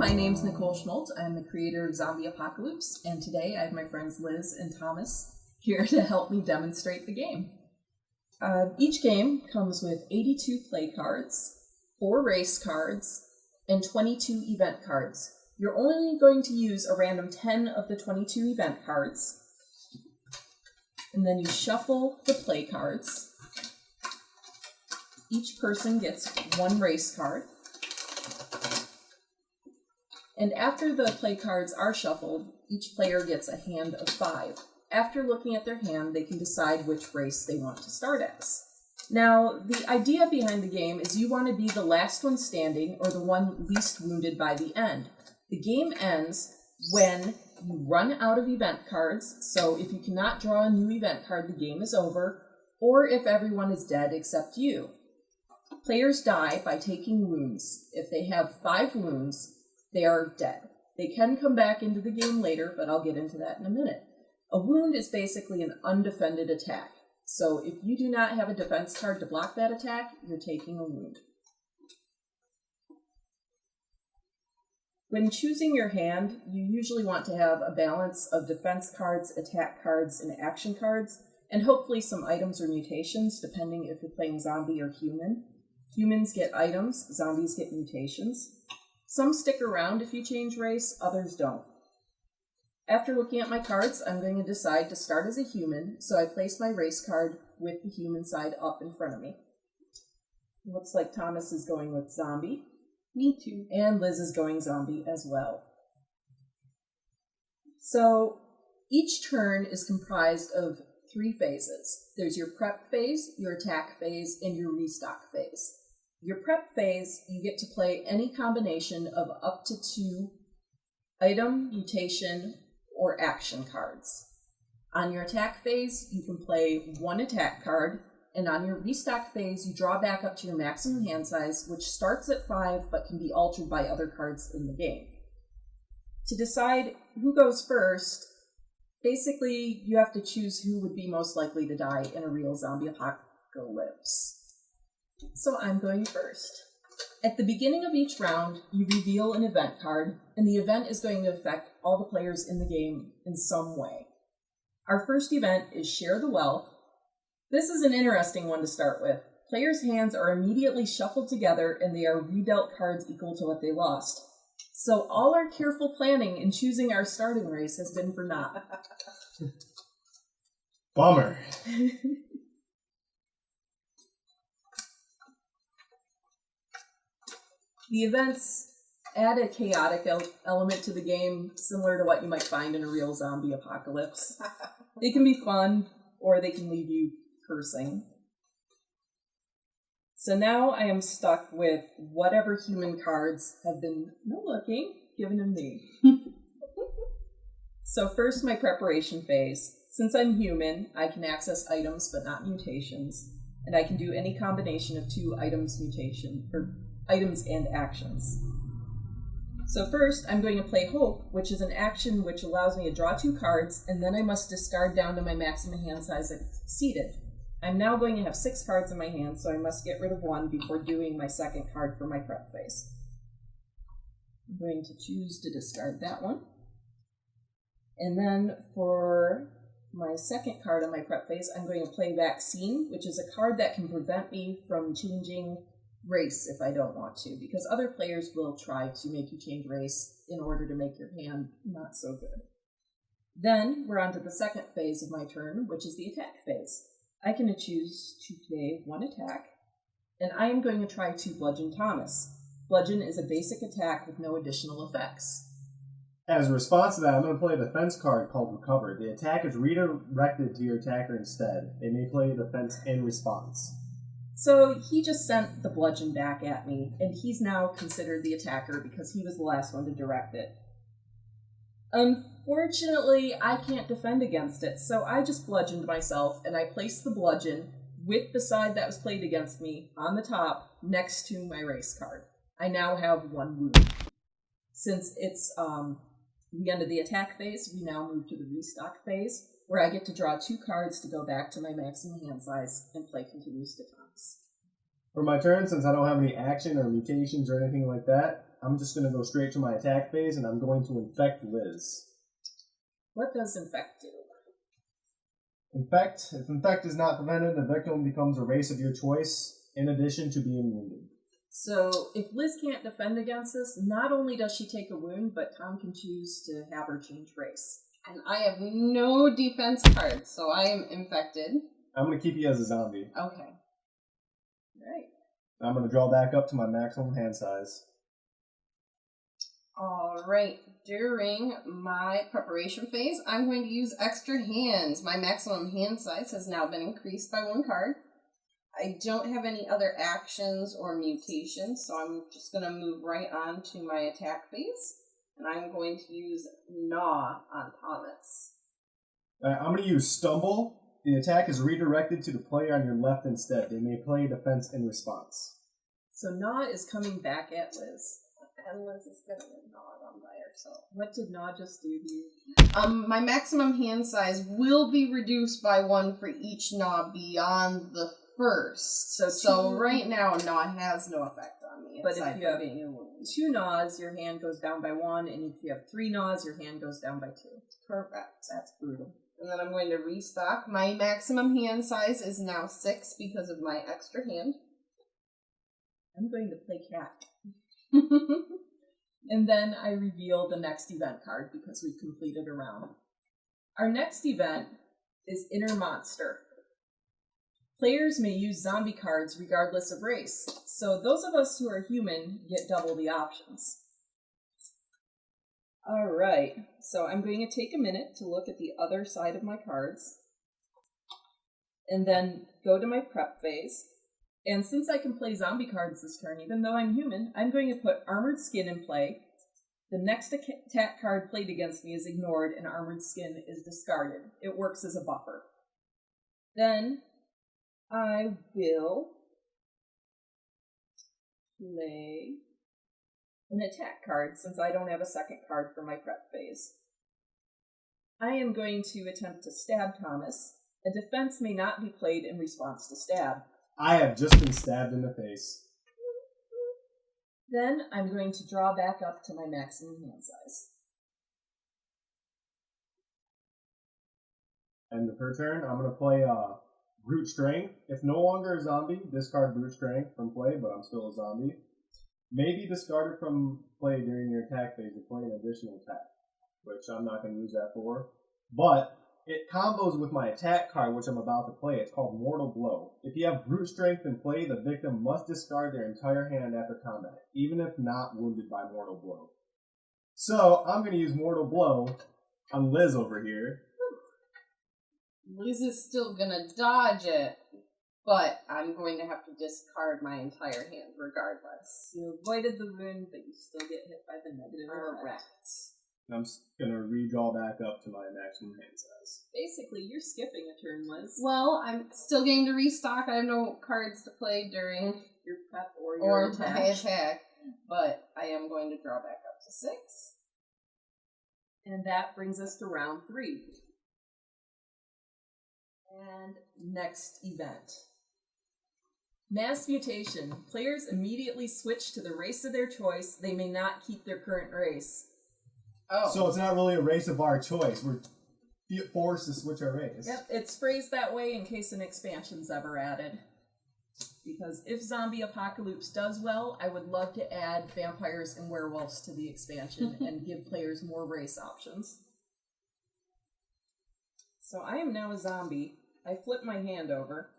my name's Nicole Schmoltz. I'm the creator of Zombie Apocalypse, and today I have my friends Liz and Thomas here to help me demonstrate the game. Each game comes with 82 play cards, 4 race cards, and 22 event cards. You're only going to use a random 10 of the 22 event cards, and then you shuffle the play cards. Each person gets 1 race card. And after the play cards are shuffled, each player gets a hand of 5. After looking at their hand, they can decide which race they want to start as. Now, the idea behind the game is you want to be the last one standing or the one least wounded by the end. The game ends when you run out of event cards, so if you cannot draw a new event card, the game is over, or if everyone is dead except you. Players die by taking wounds. If they have 5 wounds, they are dead. They can come back into the game later, but I'll get into that in a minute. A wound is basically an undefended attack. So if you do not have a defense card to block that attack, you're taking a wound. When choosing your hand, you usually want to have a balance of defense cards, attack cards, and action cards, and hopefully some items or mutations, depending if you're playing zombie or human. Humans get items, zombies get mutations. Some stick around if you change race, others don't. After looking at my cards, I'm going to decide to start as a human, so I place my race card with the human side up in front of me. Looks like Thomas is going with zombie. Me too. And Liz is going zombie as well. So each turn is comprised of 3 phases. There's your prep phase, your attack phase, and your restock phase. Your prep phase, you get to play any combination of up to 2 item, mutation, or action cards. On your attack phase, you can play 1 attack card, and on your restock phase, you draw back up to your maximum hand size, which starts at 5 but can be altered by other cards in the game. To decide who goes first, basically you have to choose who would be most likely to die in a real zombie apocalypse. So I'm going first. At the beginning of each round, you reveal an event card, and the event is going to affect all the players in the game in some way. Our first event is Share the Wealth. This is an interesting one to start with. Players' hands are immediately shuffled together, and they are redealt cards equal to what they lost. So all our careful planning in choosing our starting race has been for naught. Bummer. The events add a chaotic element to the game, similar to what you might find in a real zombie apocalypse. They can be fun, or they can leave you cursing. So now I am stuck with whatever human cards have been given to me. So first, my preparation phase. Since I'm human, I can access items but not mutations, and I can do any combination of 2 items items and actions. So first, I'm going to play Hope, which is an action which allows me to draw 2 cards, and then I must discard down to my maximum hand size exceeded. I'm now going to have 6 cards in my hand, so I must get rid of 1 before doing my second card for my prep phase. I'm going to choose to discard that one. And then for my second card on my prep phase, I'm going to play Vaccine, which is a card that can prevent me from changing race if I don't want to, because other players will try to make you change race in order to make your hand not so good. Then we're on to the second phase of my turn, which is the attack phase. I can choose to play 1 attack, and I am going to try to bludgeon Thomas. Bludgeon is a basic attack with no additional effects. As a response to that, I'm going to play a defense card called Recover. The attack is redirected to your attacker instead. They may play defense in response. So he just sent the bludgeon back at me, and he's now considered the attacker because he was the last one to direct it. Unfortunately, I can't defend against it, so I just bludgeoned myself, and I placed the bludgeon with the side that was played against me on the top next to my race card. I now have 1 wound. Since it's the end of the attack phase, we now move to the restock phase, where I get to draw 2 cards to go back to my maximum hand size and play Continuous to Thomas. For my turn, since I don't have any action or mutations or anything like that, I'm just going to go straight to my attack phase, and I'm going to infect Liz. What does infect do? Infect. If infect is not prevented, the victim becomes a race of your choice, in addition to being wounded. So if Liz can't defend against this, not only does she take a wound, but Tom can choose to have her change race. And I have no defense cards, so I am infected. I'm going to keep you as a zombie. Okay. Right. I'm going to draw back up to my maximum hand size. Alright, during my preparation phase, I'm going to use extra hands. My maximum hand size has now been increased by 1 card. I don't have any other actions or mutations, so I'm just going to move right on to my attack phase. And I'm going to use Gnaw on Thomas. I'm going to use Stumble. The attack is redirected to the player on your left instead. They may play defense in response. So Gnaw is coming back at Liz. And Liz is going to get gnawed on by herself. What did Gnaw just do to you? My maximum hand size will be reduced by 1 for each Gnaw beyond the first. So right now, Gnaw has no effect on me. But if you have being a wound. 2 gnaws, your hand goes down by 1, and if you have 3 gnaws, your hand goes down by 2. Perfect. That's brutal. And then I'm going to restock. My maximum hand size is now 6 because of my extra hand. I'm going to play cat. And then I reveal the next event card because we've completed a round. Our next event is Inner Monster. Players may use zombie cards regardless of race, so those of us who are human get double the options. Alright, so I'm going to take a minute to look at the other side of my cards, and then go to my prep phase. And since I can play zombie cards this turn, even though I'm human, I'm going to put Armored Skin in play. The next attack card played against me is ignored, and Armored Skin is discarded. It works as a buffer. Then I will play an attack card, since I don't have a second card for my prep phase. I am going to attempt to stab Thomas. A defense may not be played in response to stab. I have just been stabbed in the face. Then I'm going to draw back up to my maximum hand size. End of her turn. I'm going to play Brute Strength. If no longer a zombie, discard Brute Strength from play, but I'm still a zombie. May be discarded from play during your attack phase to play an additional attack, which I'm not going to use that for. But it combos with my attack card, which I'm about to play. It's called Mortal Blow. If you have Brute Strength in play, the victim must discard their entire hand after combat, even if not wounded by Mortal Blow. So, I'm going to use Mortal Blow on Liz over here. Liz is still going to dodge it, but I'm going to have to discard my entire hand regardless. You avoided the wound, but you still get hit by the negative effect. Correct. I'm going to redraw back up to my maximum hand size. Basically, you're skipping a turn, Liz. Well, I'm still getting to restock. I have no cards to play during Your prep or your attack. my attack, but I am going to draw back up to 6. And that brings us to round 3. And next event. Mass mutation. Players immediately switch to the race of their choice. They may not keep their current race. Oh. So it's not really a race of our choice. We're forced to switch our race. Yep, it's phrased that way in case an expansion's ever added. Because if Zombie Apocalypse does well, I would love to add vampires and werewolves to the expansion and give players more race options. So I am now a zombie. I flip my hand over.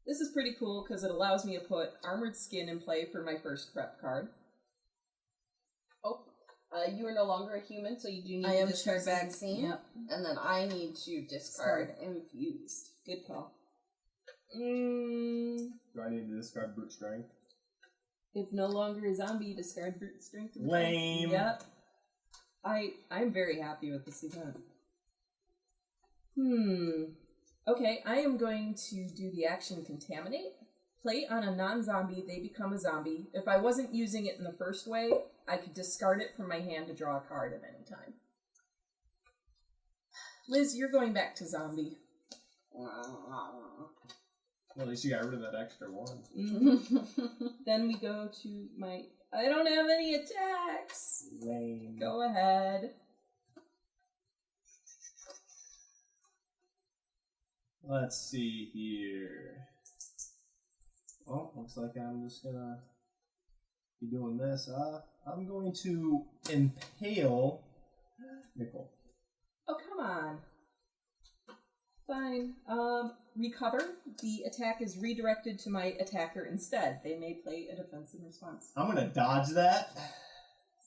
This is pretty cool because it allows me to put Armored Skin in play for my first prep card. You are no longer a human, so you do need I to am discard choosing- vaccine. Yep. And then I need to discard infused. Good call. Do I need to discard Brute Strength? If no longer a zombie, discard Brute Strength. Lame. Yep. I'm very happy with this event. Okay, I am going to do the action Contaminate. Play on a non-zombie, they become a zombie. If I wasn't using it in the first way, I could discard it from my hand to draw a card at any time. Liz, you're going back to zombie. Well, at least you got rid of that extra one. Then we go to my I don't have any attacks. Lame. Go ahead. Let's see here. Well, looks like I'm just gonna be doing this. I'm going to impale Nickel. Oh, come on. Fine. Recover. The attack is redirected to my attacker instead. They may play a defensive response. I'm gonna dodge that.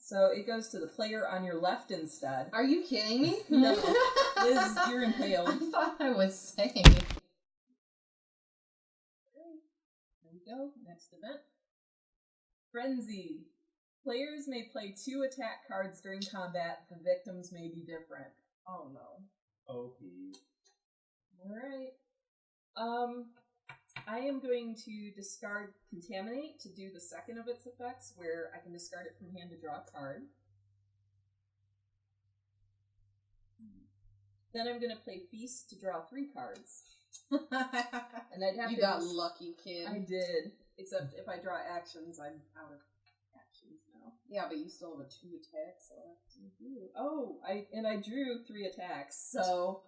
So it goes to the player on your left instead. Are you kidding me? No. Liz, you're impaled. I thought I was saying. There we go. Next event. Frenzy. Players may play 2 attack cards during combat. The victims may be different. Oh no. OP. Alright. I am going to discard Contaminate to do the second of its effects, where I can discard it from hand to draw a card. Then I'm going to play Feast to draw 3 cards. And I'd have You to got lucky, kid. I did. Except if I draw actions, I'm out of actions now. Yeah, but you still have a 2 attacks left. Oh, I drew 3 attacks, so...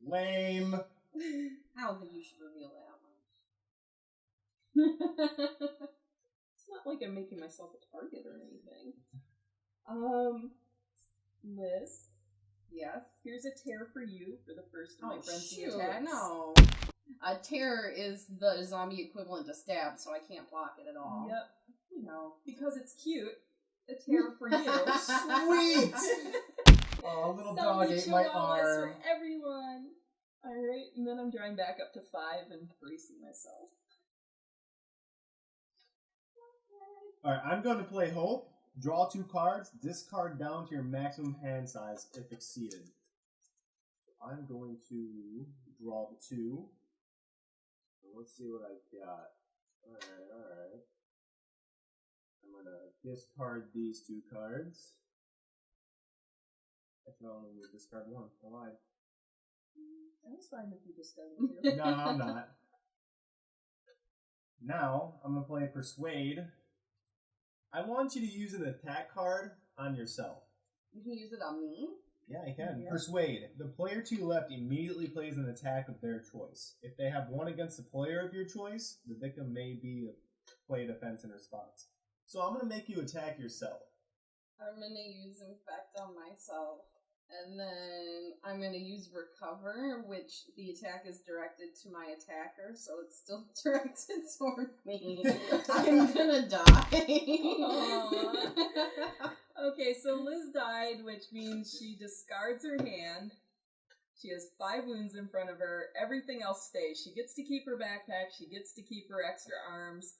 Lame. I don't think you should reveal that It's not like I'm making myself a target or anything. Liz, Yes. here's a tear for you for the first of my frenzy shoot, attacks. no. A tear is the zombie equivalent to stab, so I can't block it at all. Yep. No. Because it's cute. A tear for you. Sweet! Oh, little dog Zombie ate my chihuahuas arm. for everyone. Alright, and then I'm drawing back up to 5 and bracing myself. Alright, I'm going to play Hope. Draw 2 cards. Discard down to your maximum hand size if exceeded. I'm going to draw the 2. Let's see what I got. Alright. I'm going to discard these 2 cards. I can only discard 1. I lied. That was fine if you discarded 2. No, I'm not. Now, I'm going to play Persuade. I want you to use an attack card on yourself. You can use it on me? Yeah, you can. Yeah. Persuade. The player to your left immediately plays an attack of their choice. If they have one against the player of your choice, the victim may play defense in response. So I'm going to make you attack yourself. I'm going to use Infect on myself. And then I'm going to use Recover, which the attack is directed to my attacker, so it's still directed toward me. I'm going to die. Okay, so Liz died, which means she discards her hand. She has 5 wounds in front of her. Everything else stays. She gets to keep her backpack. She gets to keep her extra arms.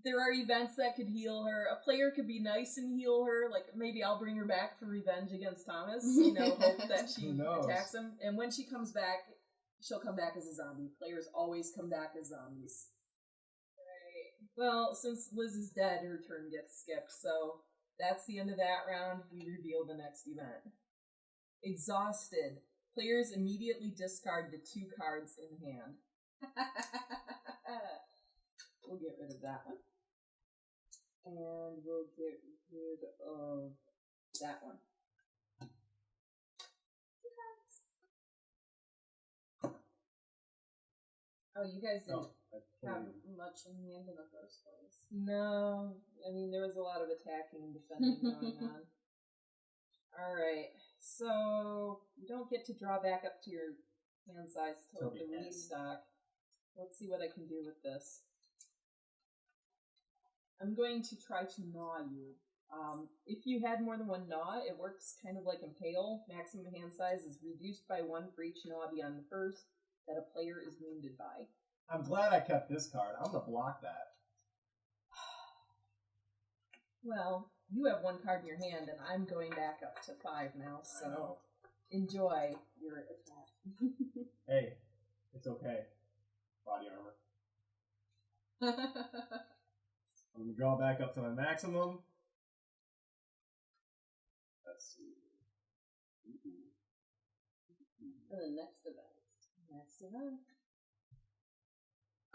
There are events that could heal her. A player could be nice and heal her. Like, maybe I'll bring her back for revenge against Thomas. You know, hope that she attacks him. And when she comes back, she'll come back as a zombie. Players always come back as zombies. Right. Well, since Liz is dead, her turn gets skipped. So that's the end of that round. We reveal the next event. Exhausted. Players immediately discard the 2 cards in hand. We'll get rid of that one. And we'll get rid of that one. 2 cards. Oh, you guys didn't I have played. much in hand in the first place. No, I mean, there was a lot of attacking and defending going on. Alright, so you don't get to draw back up to your hand size till Till the the end. restock. Let's see what I can do with this. I'm going to try to gnaw you. If you had more than 1 gnaw, it works kind of like Impale. Maximum hand size is reduced by 1 for each gnaw beyond the first that a player is wounded by. I'm glad I kept this card. I'm going to block that. Well, you have 1 card in your hand, and I'm going back up to 5 now, I so know. enjoy your attack. Hey, it's okay. Body armor. I'm going to draw back up to my maximum. Let's see. And the next event. Next event.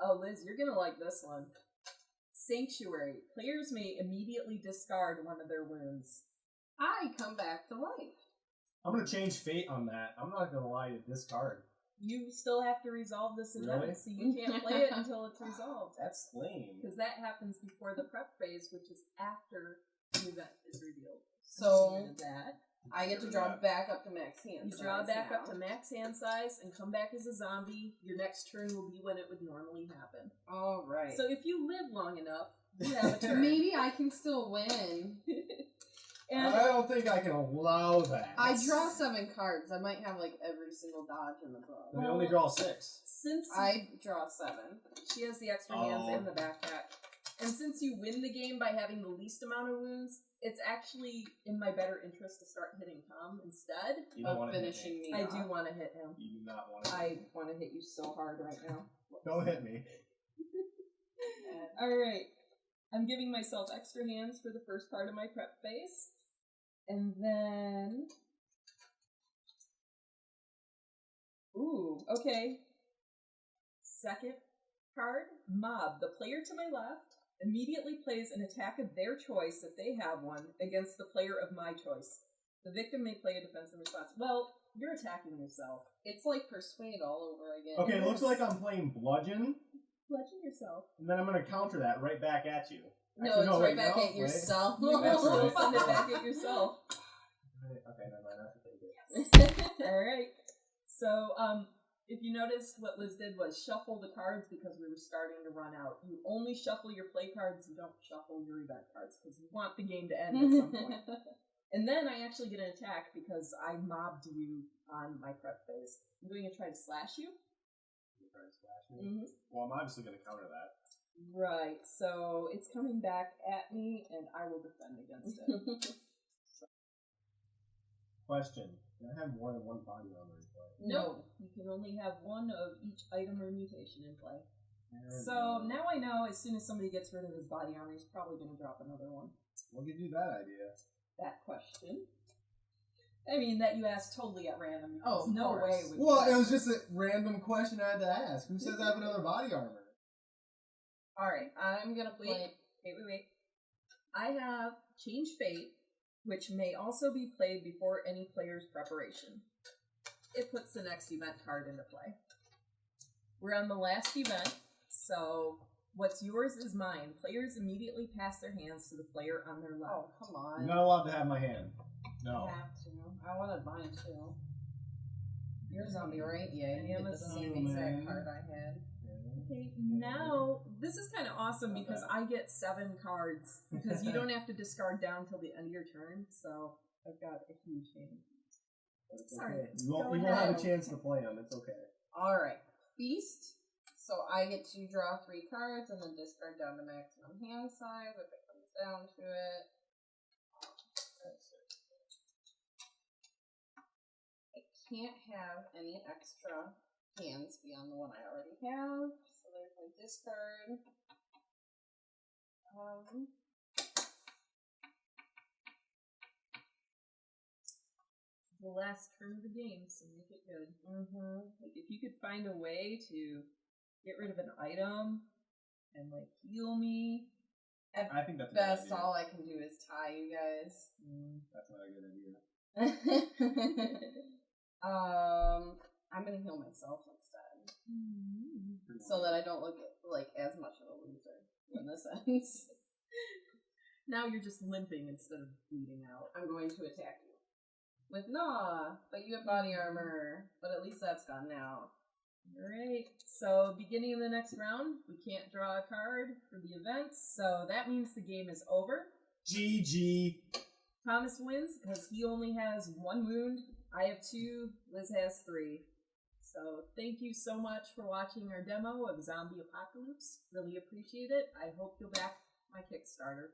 Oh, Liz, you're gonna like this one. Sanctuary. Players may immediately discard one of their wounds. I come back to life. I'm gonna change fate on that. I'm not gonna lie to discard. You still have to resolve this event, Really? so you can't play it until it's resolved. That's lame. Because that happens before the prep phase, which is after the event is revealed. So Get rid of that. I get to draw back up to max hand You size draw back now. up to max hand size and come back as a zombie. Your next turn will be when it would normally happen. All right. So if you live long enough, you have a turn. Maybe I can still win. And I don't think I can allow that. I draw 7 cards. I might have like every single dodge in the book. I only draw 6. since I draw 7. she has the extra hands and the backpack, and since you win the game by having the least amount of wounds, it's actually in my better interest to start hitting Tom instead You don't Of want to hit finishing me. me I off. do want to hit him. You do not want to. I want to hit you so hard right now. Don't hit me. Alright. I'm giving myself extra hands for the first part of my prep phase. And then... Ooh, okay. Second card, Mob. The player to my left immediately plays an attack of their choice, if they have one, against the player of my choice. The victim may play a defensive response. Well, you're attacking yourself. It's like Persuade all over again. Okay, it looks like I'm playing Bludgeon, Bludgeon yourself. and then I'm going to counter that right back at you. No, Actually, it's right wait, back no, at yourself. You That's will right. send it back at yourself. Okay, never mind. I have to take it. Alright. So, if you noticed, what Liz did was shuffle the cards because we were starting to run out. You only shuffle your play cards, you don't shuffle your event cards, because you want the game to end at some point. And then I actually get an attack because I mobbed you on my prep phase. I'm going to try to slash you. You're trying to slash me? Mm-hmm. Well, I'm obviously going to counter that. Right, so it's coming back at me, and I will defend against it. Question. Can I have more than one body armor in play? No, you can only have one of each item or mutation in play. Fair So enough. now I know as soon as somebody gets rid of his body armor, he's probably going to drop another one. What gives you that idea? That question. I mean, that you asked totally at random. Oh, of no course. way. We Well, it was just a random question I had to ask. Who says I have another body armor? Alright, I'm gonna play. Wait. I have Change Fate, which may also be played before any player's preparation. It puts the next event card into play. We're on the last event, so what's yours is mine. Players immediately pass their hands to the player on their left. Oh, come on. I'm not allowed to have my hand. No. I have to. I wanted mine too. You're a zombie, right? Yeah, I you am get a the same zombie. exact card I had. Okay, now, this is kind of awesome because I get 7 cards, because you don't have to discard down till the end of your turn, so I've got a huge hand. It's Sorry, okay. go You won't ahead. have a chance to play them. It's okay. Alright, Feast. So I get to draw 3 cards and then discard down to maximum hand size if it comes down to it. I can't have any extra hands beyond the one I already have. So there's my discard. The last turn of the game, so make it good. Like, if you could find a way to get rid of an item and, like, heal me. I think that's a Best, good idea. all I can do is tie you guys. That's not a good idea. I'm gonna heal myself instead, Mm-hmm. so that I don't look like as much of a loser when this ends. Now you're just limping instead of bleeding out. I'm going to attack you with Nah, but you have body armor. But at least that's gone now. Alright, so beginning of the next round, we can't draw a card for the events, so that means the game is over. GG. Thomas wins because he only has 1 wound. I have 2, Liz has 3. So thank you so much for watching our demo of Zombie ApocalyOOPS. Really appreciate it. I hope you'll back my Kickstarter.